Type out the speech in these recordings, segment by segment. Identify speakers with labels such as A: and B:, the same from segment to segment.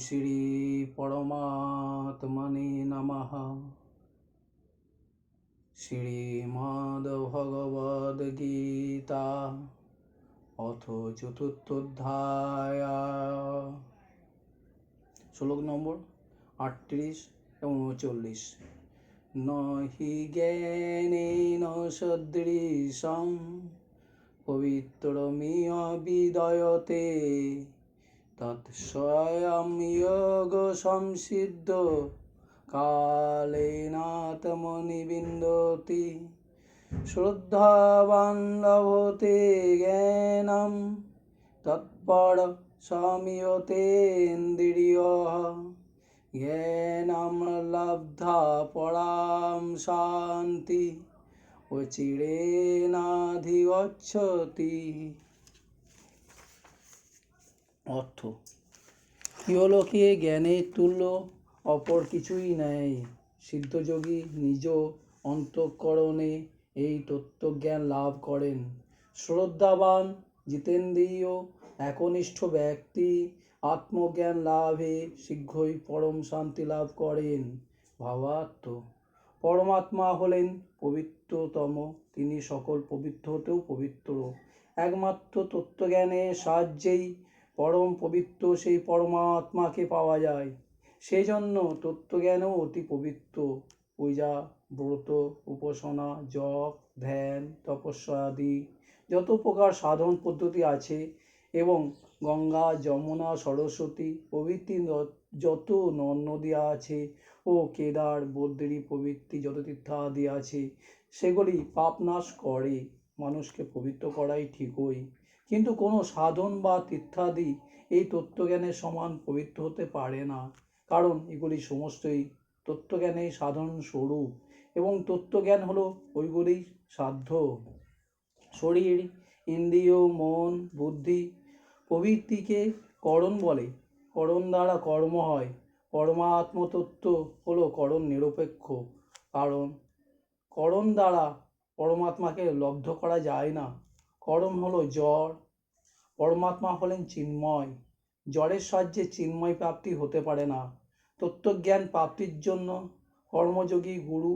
A: শ্রী পরমাত্মনে নমঃ। শ্রীমদ্ভগবদ্গীতা অথ চতুর্থোধ্যায়। শ্লোক নম্বর 38 এবং 39। নহি জ্ঞানেন সদৃশং পবিত্রমিহ বিদয়তে তৎস্বয়ং যোগ সংসিদ্ধ কালেনাত্মনি বিন্দতি। শ্রদ্ধাবান লভতে জ্ঞানম তৎপর সংযতেন্দ্রিয়ঃ। জ্ঞানম লব্ধা পরাম শান্তি অচিরেণাধিগচ্ছতি। অর্থ: ইহলোকে জ্ঞানের তুল্য অপর কিছুই নেই। সিদ্ধযোগী নিজ অন্তঃকরণে এই তত্ত্বজ্ঞান লাভ করেন। শ্রদ্ধাবান জিতেন্দ্রিয় একনিষ্ঠ ব্যক্তি আত্মজ্ঞান লাভে শীঘ্রই পরম শান্তি লাভ করেন। ভাবার্থ: পরমাত্মা হলেন পবিত্রতম, তিনি সকল পবিত্র হতেও পবিত্র। একমাত্র তত্ত্বজ্ঞানের সাহায্যেই পরম পবিত্র সেই পরমাত্মাকে পাওয়া যায়। সেজন্য তত্ত্বজ্ঞানও অতি পবিত্র। পূজা, ব্রত, উপাসনা, জপ, ধ্যান, তপস্যা আদি যত প্রকার সাধন পদ্ধতি আছে এবং গঙ্গা, যমুনা, সরস্বতী প্রভৃতি যত নদ নদী আছে ও কেদার, বদ্রী প্রভৃতি যত তীর্থাদি আছে, সেগুলি পাপ নাশ করে। মানুষকে পবিত্র করাই ঠিকই, কিন্তু কোনো সাধন বা তীর্থাদি এই তত্ত্বজ্ঞানের সমান পবিত্র হতে পারে না, কারণ এগুলি সমস্তই তত্ত্বজ্ঞানের সাধারণ স্বরূপ এবং তত্ত্বজ্ঞান হলো ওইগুলির সাধ্য। শরীর, ইন্দ্রিয়, মন, বুদ্ধি প্রভৃতিকে করণ বলে। করণ দ্বারা কর্ম হয়। পরমাত্মতত্ত্ব হলো করণ নিরপেক্ষ, কারণ করণ দ্বারা পরমাত্মাকে লব্ধ করা যায় না। করণ হলো জড়, পরমাত্মা হলেন চিন্ময়। জড়ের সাহায্যে চিন্ময় প্রাপ্তি হতে পারে না। তত্ত্বজ্ঞান প্রাপ্তির জন্য কর্মযোগী গুরু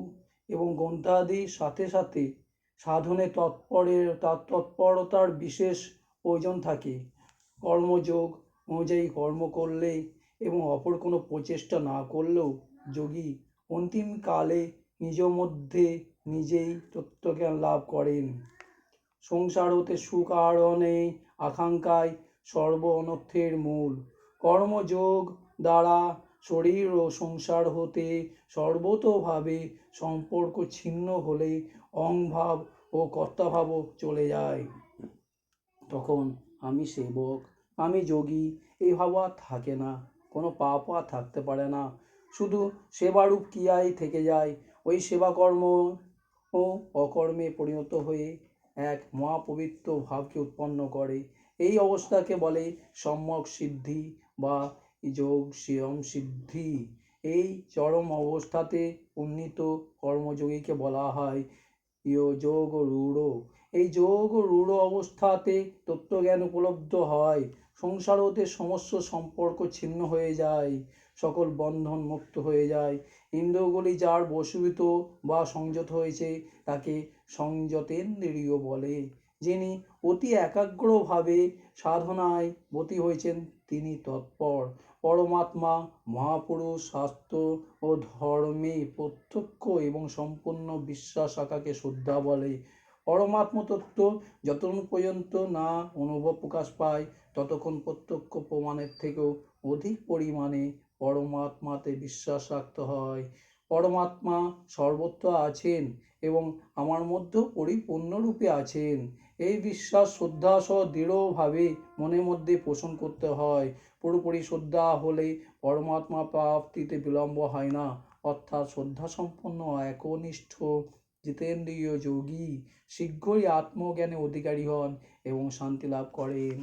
A: এবং গ্রন্থাদির সাথে সাথে সাধনে তৎপরতার বিশেষ প্রয়োজন থাকে। কর্মযোগ অনুযায়ী কর্ম করলে এবং অপর কোনো প্রচেষ্টা না করলেও যোগী অন্তিমকালে নিজ মধ্যে নিজেই তত্ত্বজ্ঞান লাভ করেন। সংসার হতে সুখ আহরণে আকাঙ্ক্ষাই সর্ব অনর্থের মূল। কর্মযোগ দ্বারা শরীর ও সংসার হতে সর্বতোভাবে সম্পর্ক ছিন্ন হলে অহংভাব ও কর্তাভাবও চলে যায়। তখন আমি সেবক, আমি যোগী এই ভাব আর থাকে না। কোনো পাপও আর থাকতে পারে না, শুধু সেবারূপ ক্রিয়াই থেকে যায়। ওই সেবাকর্ম ও অকর্মে পরিণত হয়ে এক মহাপবিত্র ভাবকে উৎপন্ন করে। এই অবস্থাকে বলে সম্যক সিদ্ধি বা যোগ সিদ্ধি। এই চরম অবস্থাতে উন্নীত কর্মযোগীকে বলা হয় যোগ রূঢ়। এই যোগ রূঢ় অবস্থাতে তত্ত্বজ্ঞান উপলব্ধ হয়। সংসার হতে সমস্ত সম্পর্ক ছিন্ন হয়ে যায়, সকল বন্ধন মুক্ত হয়ে যায়। ইন্দ্রিয়গুলি যার বশীভূত বা সংযত হয়েছে তাকে সংযতেন্দ্রিয় বলে। যিনি অতি একাগ্রভাবে সাধনায় ব্রতী হয়েছেন তিনি তৎপর। পরমাত্মা, মহাপুরুষ, শাস্ত্র ও ধর্মে প্রত্যক্ষ এবং সম্পূর্ণ বিশ্বাস রাখাকে শ্রদ্ধা বলে। পরমাত্ম তত্ত্ব যতক্ষণ পর্যন্ত না অনুভব প্রকাশ পায় ততক্ষণ প্রত্যক্ষ প্রমাণের থেকেও অধিক পরিমাণে পরমাত্মাতে বিশ্বাস রাখতে হয়। পরমাত্মা সর্বত্র আছেন এবং আমার মধ্যেও পরিপূর্ণরূপে আছেন, এই বিশ্বাস শ্রদ্ধা সহ দৃঢ়ভাবে মনের মধ্যে পোষণ করতে হয়। পুরোপুরি শ্রদ্ধা হলে পরমাত্মা প্রাপ্তিতে বিলম্ব হয় না, অর্থাৎ শ্রদ্ধাসম্পন্ন একনিষ্ঠ জিতেন্দ্রিয় যোগী শীঘ্রই আত্মজ্ঞানে অধিকারী হন এবং শান্তি লাভ করেন।